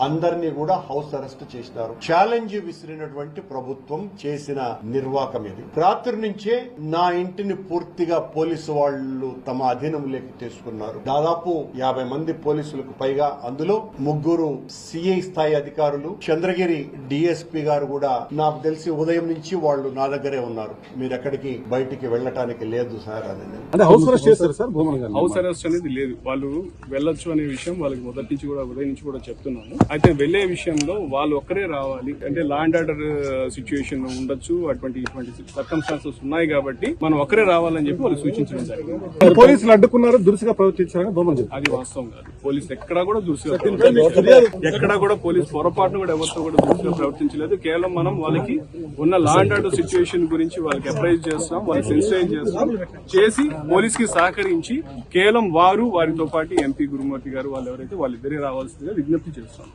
అందరినీ కూడా house arrest చేసినారు. ఛాలెంజ్ విసిరినటువంటి ప్రభుత్వం చేసిన నిర్వాకం ఇది. రాత్రి నుంచే నా ఇంటిని పూర్తిగా పోలీసు వాళ్ళు తమ అధీనంలోకి తీసుకున్నారు. దాదాపు 50 మంది పోలీసులకు పైగా, అందులో 3 సిఐ స్థాయి అధికారులు, చంద్రగిరి డిఎస్పీ గారు కూడా నాకు తెలిసి ఉదయం నుంచి వాళ్ళు నా దగ్గరే ఉన్నారు. మీరు ఎక్కడికి బయటికి వెళ్ళటానికి లేదు సార్ అని. హౌస్ అరెస్ట్ చేస్తారు సార్? హౌస్ అరెస్ట్ అనేది లేదు. వాళ్ళు వెళ్ళొచ్చు అనే విషయం వాళ్ళకి మొదటి నుంచి కూడా ఉదయం నుంచి కూడా చెప్తున్నాను. అయితే వెళ్లే విషయంలో వాళ్ళు ఒక్కరే రావాలి. అంటే లా అండ్ ఆర్డర్ సిచ్యువేషన్ ఉండొచ్చు, ఇటువంటి సర్కమ్స్టాన్సెస్ ఉన్నాయి కాబట్టి మనం ఒక్కరే రావాలని చెప్పి వాళ్ళు సూచించడం జరిగింది. పోలీసులు అడ్డుకున్నారు, దురుసుగా ప్రవర్తించారని అది వాస్తవం కాదు. పోలీసులు ఎక్కడా కూడా దురుసుగా ఎక్కడా కూడా పోలీసు పొరపాటును కూడా ఎవరితో కూడా దురుసుగా ప్రవర్తించలేదు. కేవలం మనం వాళ్ళకి ఉన్న లా అండ్ ఆర్డర్ సిచ్యువేషన్ గురించి వాళ్ళకి అప్రైజ్ చేస్తాం, వాళ్ళకి సెన్సిటైజ్ చేస్తాం, చేసి పోలీస్ కి సహకరించి కేవలం వారితో పాటు ఎంపీ గురుమూర్తి గారు వాళ్ళు ఎవరైతే వాళ్ళిద్దరే రావాల్సిందిగా విజ్ఞప్తి చేస్తాం.